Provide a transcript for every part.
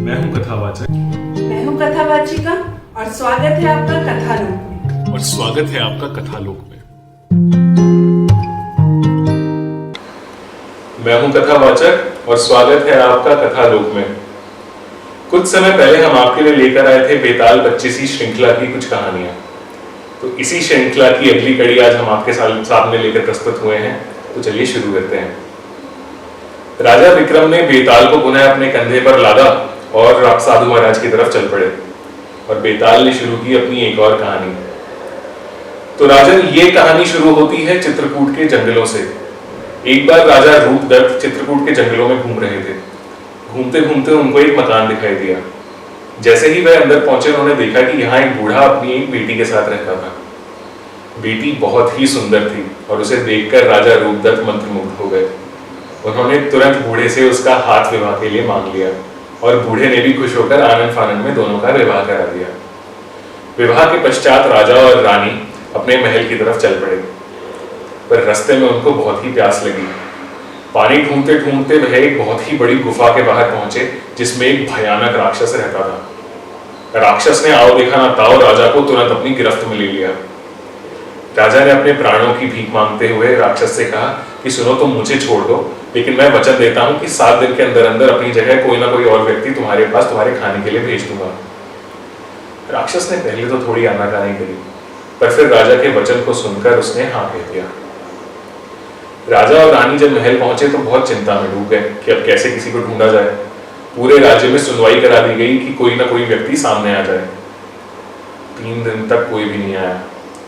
मैं हूं कथावाचक। मैं हूँ कथावाचिका और स्वागत है आपका कथालोक में। और स्वागत है आपका कथालोक में। मैं हूं कथावाचक और स्वागत है आपका कथालोक में। कुछ समय पहले हम आपके लिए लेकर आए थे बेताल 25वीं श्रृंखला की कुछ कहानियां। तो इसी श्रृंखला की अगली कड़ी आज हम आपके सामने लेकर प्रस्तुत हुए हैं। तो चलिए शुरू करते हैं। राजा विक्रम ने बेताल को पुनः अपने कंधे पर लादा और साधु महाराज की तरफ चल पड़े और बेताल ने शुरू की अपनी एक और कहानी। तो राजन, ये कहानी शुरू होती है चित्रकूट के जंगलों से। एक बार राजा रूपदत्त चित्रकूट के जंगलों में घूम रहे थे। घूमते घूमते उनको एक मकान दिखाई दिया। जैसे ही वह अंदर पहुंचे, उन्होंने देखा कि यहाँ एक बूढ़ा अपनी एक बेटी के साथ रहता था। बेटी बहुत ही सुंदर थी और उसे देखकर राजा रूपदत्त मंत्रमुग्ध हो गए। उन्होंने तुरंत बूढ़े से उसका हाथ विवाह के लिए मांग लिया और बूढ़े ने भी खुश होकर आनंद फानंद में दोनों का विवाह करा दिया। विवाह के पश्चात राजा और रानी अपने महल की तरफ चल पड़े, पर रास्ते में उनको बहुत ही प्यास लगी। पानी ढूंढते ढूंढते वह एक बहुत ही बड़ी गुफा के बाहर पहुंचे, जिसमें एक भयानक राक्षस रहता था। राक्षस ने आओ देखा ना ताओ राजा को तुरंत अपनी गिरफ्त में ले लिया। राजा ने अपने प्राणों की भीख मांगते हुए राक्षस से कहा कि सुनो, तुम मुझे छोड़ दो, लेकिन मैं वचन देता हूं कि 7 दिन के अंदर अंदर अपनी जगह कोई ना कोई और व्यक्ति तुम्हारे पास तुम्हारे खाने के लिए भेज दूंगा। राक्षस ने पहले तो थोड़ी आनाकानी करी, पर फिर राजा के वचन को सुनकर उसने हाँ कह दिया। राजा और रानी जब महल पहुंचे तो बहुत चिंता में डूब गए कि अब कैसे किसी को ढूंढा जाए। पूरे राज्य में सुनवाई करा दी गई कि कोई ना कोई व्यक्ति सामने आ जाए। 3 दिन तक कोई भी नहीं आया।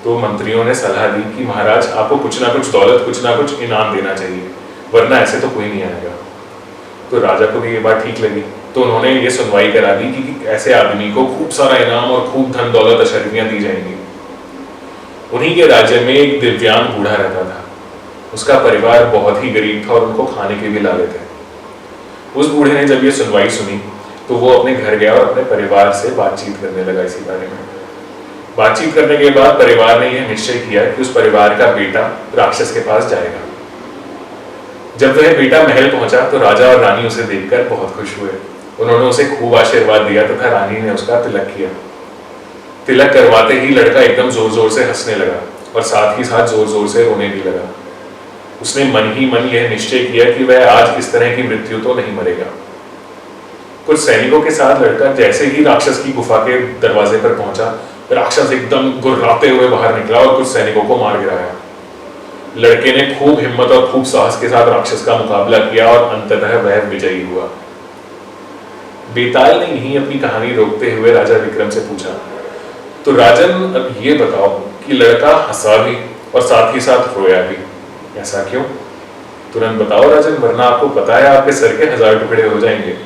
तो मंत्रियों ने सलाह दी कि महाराज, आपको कुछ ना कुछ दौलत, कुछ ना कुछ इनाम देना चाहिए, वरना ऐसे तो कोई नहीं आएगा। तो राजा को भी ये बात ठीक लगी, तो उन्होंने ये सुनवाई करा दी कि ऐसे आदमी को खूब सारा इनाम और खूब धन दौलत अशर्फियां दी जाएंगी। उन्हीं के राज्य में एक दिव्यांग बूढ़ा रहता था। उसका परिवार बहुत ही गरीब था और उनको खाने के भी लाले थे। उस बूढ़े ने जब ये सुनवाई सुनी तो वो अपने घर गया और अपने परिवार से बातचीत करने लगा इसी बारे में। बातचीत करने के बाद परिवार ने यह निश्चय किया कि उस परिवार का बेटा राक्षस के पास जाएगा। जब वह बेटा महल पहुंचा तो राजा और रानी उसे देखकर बहुत खुश हुए। उन्होंने उसे खूब आशीर्वाद दिया तथा रानी ने उसका तिलक किया। तिलक करवाते ही लड़का एकदम जोर जोर से हंसने लगा और साथ ही साथ जोर जोर से रोने भी लगा। उसने मन ही मन यह निश्चय किया कि वह आज इस तरह की मृत्यु तो नहीं मरेगा। कुछ सैनिकों के साथ लड़का जैसे ही राक्षस की गुफा के दरवाजे पर पहुंचा, राक्षस एकदम गुर्राते हुए बाहर निकला और कुछ सैनिकों को मार गिराया। लड़के ने खूब हिम्मत और खूब साहस के साथ राक्षस का मुकाबला किया और अंततः वह विजयी हुआ। बेताल ने यही अपनी कहानी रोकते हुए राजा विक्रम से पूछा, तो राजन, अब ये बताओ कि लड़का हंसा भी और साथ ही साथ रोया भी, ऐसा क्यों? तुरंत बताओ राजन, वरना आपको पता है आपके सर के 1000 टुकड़े हो जाएंगे।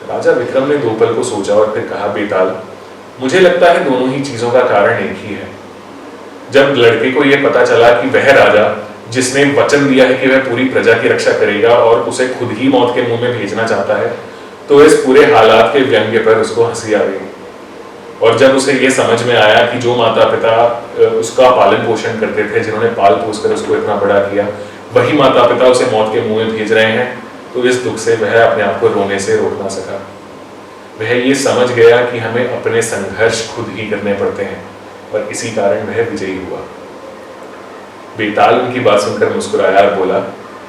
राजा विक्रम ने 2 पल को सोचा और फिर कहा, बेताल, मुझे लगता है दोनों ही चीजों का कारण एक ही है। जब लड़के को यह पता चला कि वह राजा जिसने वचन दिया है कि वह पूरी प्रजा की रक्षा करेगा और उसे खुद ही मौत के मुंह में भेजना चाहता है, तो इस पूरे हालात के व्यंग्य पर उसको हंसी आ गई। और जब उसे यह समझ में आया कि जो माता पिता उसका पालन पोषण करते थे, जिन्होंने पाल पोस कर उसको इतना बड़ा किया, वही माता पिता उसे मौत के मुंह में भेज रहे हैं, तो इस दुख से वह अपने आप को रोने से रोक ना सका। वह ये समझ गया कि हमें अपने संघर्ष खुद ही करने पड़ते हैं और इसी कारण वह विजयी हुआ। बेताल उनकी बात सुनकर मुस्कुराया और बोला,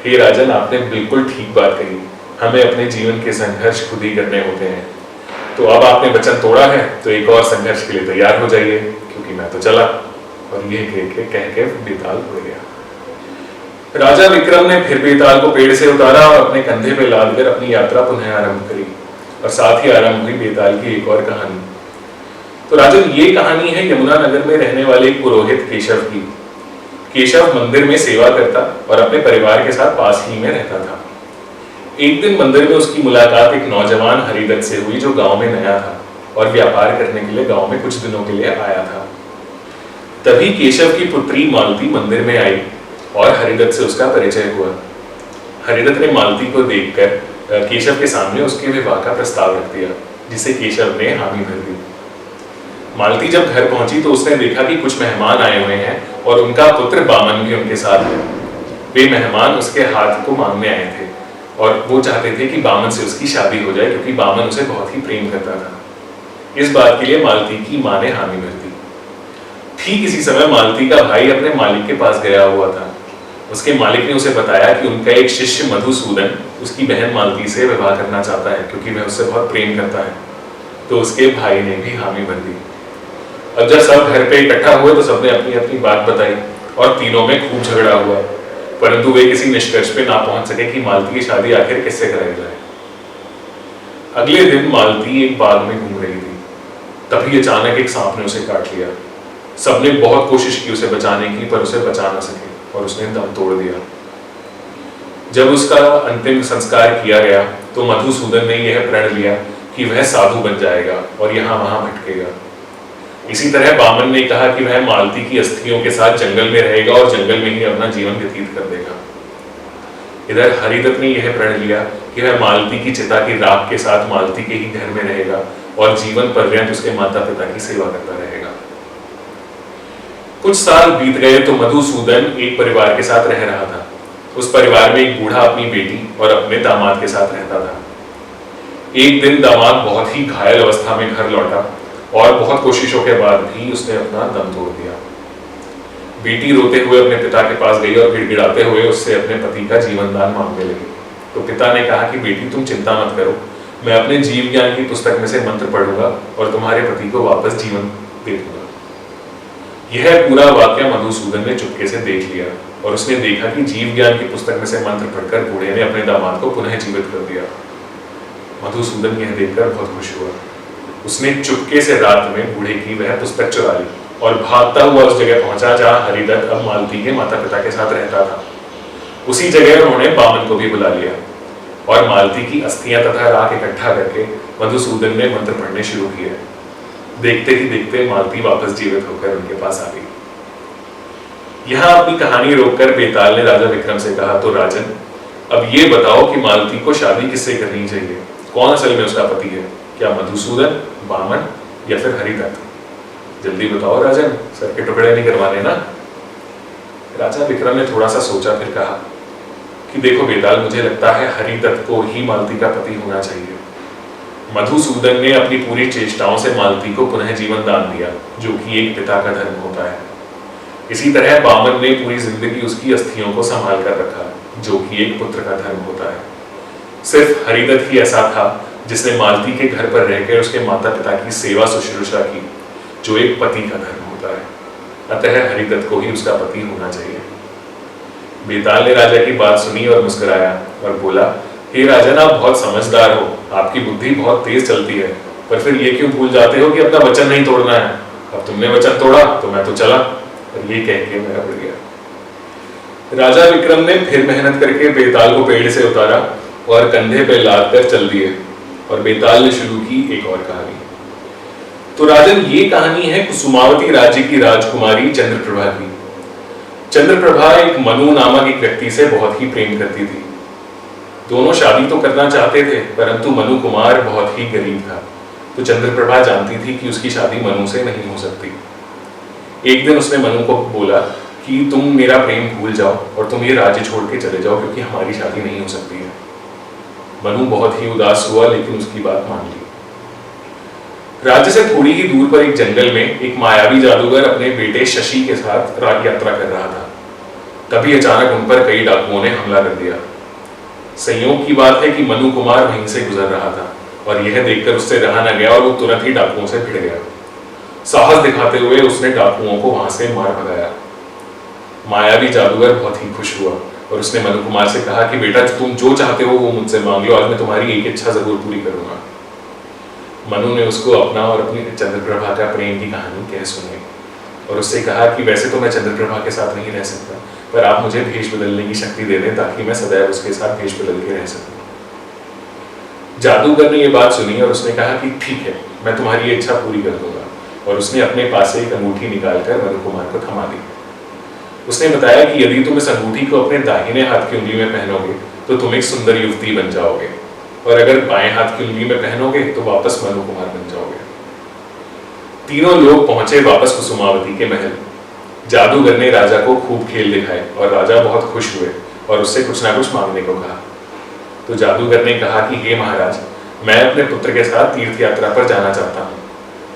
हे राजन, आपने बिल्कुल ठीक बात कही। हमें अपने जीवन के संघर्ष खुद ही करने होते हैं। तो अब आपने वचन तोड़ा है तो एक और संघर्ष के लिए तैयार हो जाइए, क्योंकि मैं तो चला। और ये कह के बेताल उड़ गया। राजा विक्रम ने फिर बेताल को पेड़ से उतारा और अपने कंधे पे लाद कर अपनी यात्रा पुनः आरंभ करी और साथ ही आरंभ हुई बेताल की एक और कहानी। तो राजन, ये कहानी है यमुना नगर में रहने वाले एक पुरोहित केशव की। केशव मंदिर में सेवा करता और अपने परिवार के साथ पास ही में रहता था। एक दिन मंदिर में उसकी मुलाकात एक नौजवान हरिदत्त से हुई, जो गांव में नया था और व्यापार करने के लिए गांव में कुछ दिनों के लिए आया था। तभी केशव की पुत्री मालती मंदिर में आई और हरिदत्त से उसका परिचय हुआ। हरिदत्त ने मालती को देखकर केशव के सामने उसके विवाह का प्रस्ताव रख दिया, जिसे केशव ने हामी भर दी। मालती जब घर पहुंची तो उसने देखा कि कुछ मेहमान आए हुए हैं और उनका पुत्र बामन भी उनके साथ है। वे मेहमान उसके हाथ को मांगने आए थे और वो चाहते थे कि बामन से उसकी शादी हो जाए, क्योंकि बामन उसे बहुत ही प्रेम करता था। इस बात के लिए मालती की माँ ने हामी भर दी। ठीक इसी समय मालती का भाई अपने मालिक के पास गया हुआ था। उसके मालिक ने उसे बताया कि उनका एक शिष्य मधुसूदन उसकी बहन मालती से विवाह करना चाहता है, क्योंकि वह उससे बहुत प्रेम करता है। तो उसके भाई ने भी हामी भर दी। अब जब सब घर पे इकट्ठा हुए तो सबने अपनी अपनी बात बताई और तीनों में खूब झगड़ा हुआ, परंतु वे किसी निष्कर्ष पे ना पहुंच सके कि मालती की शादी आखिर किससे कराई जाए। अगले दिन मालती एक बाग में घूम रही थी, तभी अचानक एक सांप ने उसे काट लिया। सबने बहुत कोशिश की उसे बचाने की, पर उसे बचा ना सके और उसने दम तोड़ दिया। जब उसका अंतिम संस्कार किया गया तो मधुसूदन ने यह प्रण लिया कि वह साधु बन जाएगा और यहाँ वहां भटकेगा। इसी तरह बामन ने कहा कि वह मालती की अस्थियों के साथ जंगल में रहेगा और जंगल में ही अपना जीवन व्यतीत कर देगा। इधर हरिदत्त ने यह प्रण लिया कि वह मालती की चिता की राख के साथ मालती के ही घर में रहेगा और जीवन पर्यंत उसके माता पिता की सेवा करता रहेगा। कुछ साल बीत गए तो मधुसूदन एक परिवार के साथ रह रहा था। उस परिवार में एक बूढ़ा अपनी बेटी और अपने दामाद के साथ रहता था। एक दिन दामाद बहुत ही घायल अवस्था में घर लौटा और बहुत कोशिशों के बाद भी उसने अपना दम तोड़ दिया। बेटी रोते हुए अपने पिता के पास गई और गिड़गिड़ाते हुए उससे अपने पति का जीवन दान मांगने लगी। तो पिता ने कहा कि बेटी तुम चिंता मत करो, मैं अपने जीव ज्ञान की पुस्तक में से मंत्र पढ़ूंगा और तुम्हारे पति को वापस जीवन दे दूंगा। यह पूरा वाक्य मधुसूदन ने चुपके से देख लिया और उसने देखा कि जीव ज्ञान की पुस्तक में से मंत्र पढ़कर बूढ़े ने अपने दामाद को पुनः जीवित कर दिया। मधुसूदन यह देखकर बहुत खुश हुआ। उसने चुपके से रात में बूढ़े की वह पुस्तक चुरा ली और भागता हुआ उस जगह पहुंचा जहां हरिदत्त अब मालती के माता पिता के साथ रहता था। उसी जगह उन्होंने बामन को भी बुला लिया और मालती की अस्थियां तथा राख इकट्ठा करके मधुसूदन ने मंत्र पढ़ने शुरू किए। देखते ही देखते मालती वापस जीवित होकर उनके पास आ गई। यहां अपनी कहानी रोककर बेताल ने राजा विक्रम से कहा, तो राजन, अब ये बताओ कि मालती को शादी किससे करनी चाहिए? कौन असल में उसका पति है? क्या मधुसूदन, बामन या फिर हरिदत्त? जल्दी बताओ राजन, सर के टुकड़े नहीं करवाने ना। राजा विक्रम ने थोड़ा सा सोचा, फिर कहा कि देखो बेताल, मुझे लगता है हरिदत्त को ही मालती का पति होना चाहिए। मधुसूदन ने अपनी पूरी चेष्टाओं से मालती को पुनः जीवन दान दिया, जो कि एक पिता का धर्म होता है। इसी तरह बामन ने पूरी जिंदगी उसकी अस्थियों को संभाल कर रखा, जो कि एक पुत्र का धर्म होता है। सिर्फ हरिदत्त ही ऐसा था जिसने मालती के घर पर रहकर उसके माता पिता की सेवा शुश्रूषा की, जो एक पति का धर्म होता है। अतः हरिदत्त को ही उसका पति होना चाहिए। बेताल ने राजा की बात सुनी और मुस्कुराया और बोला, हे राजन, आप बहुत समझदार हो, आपकी बुद्धि बहुत तेज चलती है, पर फिर ये क्यों भूल जाते हो कि अपना वचन नहीं तोड़ना है? अब तुमने वचन तोड़ा तो मैं तो चला। और ये कह के मेरा बढ़ गया। राजा विक्रम ने फिर मेहनत करके बेताल को पेड़ से उतारा और कंधे पे लाद कर चल दिए और बेताल ने शुरू की एक और कहानी। तो राजन, ये कहानी है कुसुमावती राज्य की राजकुमारी चंद्रप्रभा की। चंद्रप्रभा एक मनु नामक एक व्यक्ति से बहुत ही प्रेम करती थी। दोनों शादी तो करना चाहते थे, परंतु मनु कुमार बहुत ही गरीब था। तो चंद्रप्रभा जानती थी कि उसकी शादी मनु से नहीं हो सकती। एक दिन उसने मनु को बोला कि तुम मेरा प्रेम भूल जाओ और तुम ये राज्य छोड़ के चले जाओ, क्योंकि हमारी शादी नहीं हो सकती है। मनु बहुत ही उदास हुआ, लेकिन उसकी बात मान ली। राज्य से थोड़ी ही दूर पर एक जंगल में एक मायावी जादूगर अपने बेटे शशि के साथ यात्रा कर रहा था। तभी अचानक उन पर कई डाकुओं ने हमला कर दिया। संयोग की बात है कि मनु कुमार वहीं से गुजर रहा था और यह देखकर उससे रहा न गया और वो तुरंत ही डाकुओं से भिड़ गया। साहस दिखाते हुए उसने डाकुओं को वहां से मार भगाया। मायावी जादूगर बहुत ही खुश हुआ और उसने मनु कुमार से कहा कि बेटा, तुम जो चाहते हो वो मुझसे मांग लो, आज मैं तुम्हारी एक इच्छा जरूर पूरी करूंगा। मनु ने उसको अपना और अपनी चंद्रप्रभा का प्रेम की कहानी कह सुनाई और उससे कहा कि वैसे तो मैं चंद्रप्रभा के साथ नहीं रह सकता, पर आप मुझे भेष बदलने की शक्ति दे दें ताकि मैं सदैव उसके साथ भेष बदल के रह सकूं। जादूगर ने ये बात सुनी और उसने कहा कि ठीक है, मैं तुम्हारी ये इच्छा पूरी कर दूंगा। और उसने अपने पास से एक अंगूठी निकालकर मनु कुमार को थमा दी। उसने बताया कि यदि तुम इस अंगूठी को अपने दाहिने हाथ की उंगली में पहनोगे तो तुम एक सुंदर युवती बन जाओगे, और अगर बाएं हाथ की उंगली में पहनोगे तो वापस मनु कुमार बन जाओगे। तीनों लोग पहुंचे वापस कुसुमावती के महल। जादूगर ने राजा को खूब खेल दिखाए और राजा बहुत खुश हुए और उससे कुछ ना कुछ मांगने को कहा। तो जादूगर ने कहा कि हे महाराज, मैं अपने पुत्र के साथ तीर्थ यात्रा पर जाना चाहता हूँ।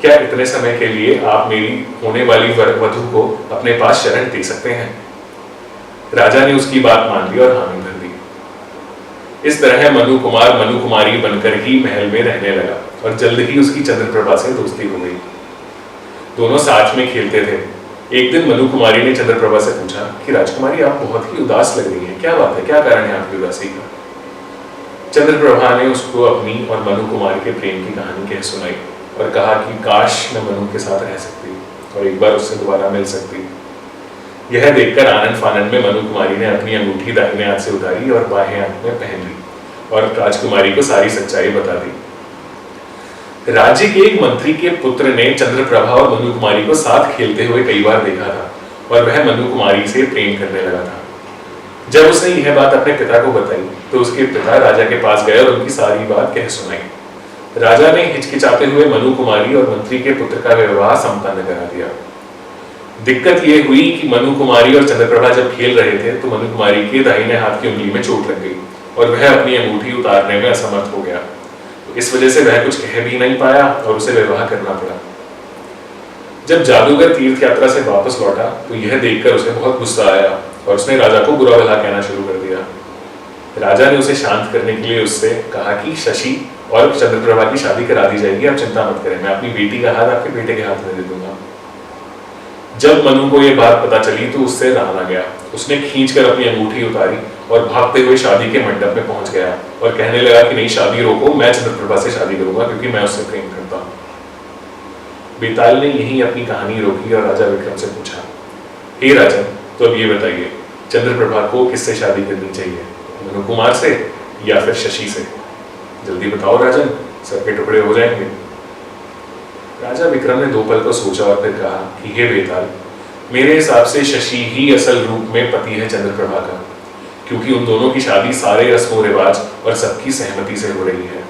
क्या इतने समय के लिए आप मेरी होने वाली वधू को अपने पास शरण दे सकते हैं? राजा ने उसकी बात मान ली और हामी भर दी। इस तरह मनु कुमार मनु कुमारी बनकर ही महल में रहने लगा और जल्द ही उसकी चंद्रप्रभा से दोस्ती हो गई। दोनों साथ में खेलते थे। एक दिन मनु कुमारी ने चंद्रप्रभा से पूछा कि राजकुमारी, आप बहुत ही उदास लग रही हैं, क्या बात है, क्या कारण है आपकी उदासी का? चंद्रप्रभा ने उसको अपनी और मनु कुमारी के प्रेम की कहानी कह सुनाई और कहा कि काश मैं मनु के साथ रह सकती और एक बार उससे दोबारा मिल सकती। यह देखकर आनंद फानंद में मनु कुमारी ने अपनी अंगूठी दाहिने हाथ से उतारी और बाएं हाथ में पहन ली और राजकुमारी को सारी सच्चाई बता दी। राज्य के एक मंत्री के पुत्र ने चंद्रप्रभा और मनु कुमारी को साथ खेलते हुए कई बार देखा था और वह मनु कुमारी से प्रेम करने लगा था। जब उसने यह बात अपने पिता को बताई तो उसके पिता राजा के पास गए और उनकी सारी बात कह सुनाई। राजा ने हिचकिचाते हुए मनु कुमारी और मंत्री के पुत्र का विवाह संपन्न करा दिया। दिक्कत यह हुई कि मनु कुमारी और चंद्रप्रभा जब खेल रहे थे तो मनु कुमारी के दाहिने हाथ की उंगली में चोट लग गई और वह अपनी अंगूठी उतारने में असमर्थ हो गया। इस वजह से वह कुछ कह भी नहीं पाया और उसे विवाह करना पड़ा। जब जादूगर तीर्थ यात्रा से वापस लौटा तो यह देखकर उसे बहुत गुस्सा आया और उसने राजा को बुरा भला कहना शुरू कर दिया। राजा ने उसे शांत करने के लिए उससे कहा कि शशि और चंद्रप्रभा की शादी करा दी जाएगी, आप चिंता मत करें, मैं अपनी बेटी का हाथ आपके बेटे के हाथ में दे दूंगा। जब मनु को यह बात पता चली तो उससे रहा ना गया। उसने खींचकर अपनी अंगूठी उतारी और भागते हुए शादी के मंडप में पहुंच गया और कहने लगा कि नहीं, शादी रोको, मैं चंद्रप्रभा से शादी करूंगा क्योंकि मैं उससे प्रेम करता हूं। बेताल ने यही अपनी कहानी रोकी और राजा विक्रम से पूछा, हे राजन, तो अब ये बताइए, चंद्रप्रभा को किससे शादी करनी चाहिए, मनु कुमार से या फिर शशि से? जल्दी बताओ राजन, सर के टुकड़े हो जाएंगे। राजा विक्रम ने 2 पल को सोचा और फिर कहा कि हे बेताल, मेरे हिसाब से शशि ही असल रूप में पति है चंद्रप्रभा का, क्योंकि उन दोनों की शादी सारे रस्मों रिवाज और सबकी सहमति से हो रही है।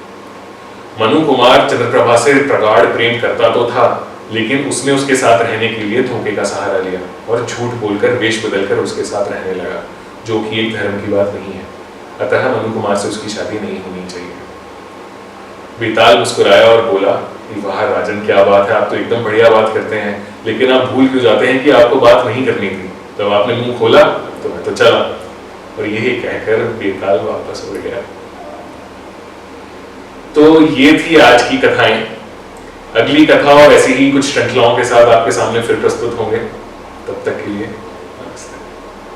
मनु कुमार चंद्रप्रभा से प्रगाढ़ प्रेम करता तो था, लेकिन उसने उसके साथ रहने के लिए धोखे का सहारा लिया और झूठ बोलकर वेश बदलकर उसके साथ रहने लगा, जो कि एक धर्म की बात नहीं है। अतः मनु कुमार से उसकी शादी नहीं होनी चाहिए। बेताल मुस्कुराया और बोला कि वाह राजन, क्या बात है, आप तो एकदम बढ़िया बात करते हैं, लेकिन आप भूल क्यों जाते हैं कि आपको बात नहीं करनी थी। जब आपने मुंह खोला तो मैं तो चला। और यही कहकर बेताल वापस उड़ गया। तो ये थी आज की कथाएं। अगली कथा और ऐसी ही कुछ श्रृंखलाओं के साथ आपके सामने फिर प्रस्तुत होंगे। तब तक के लिए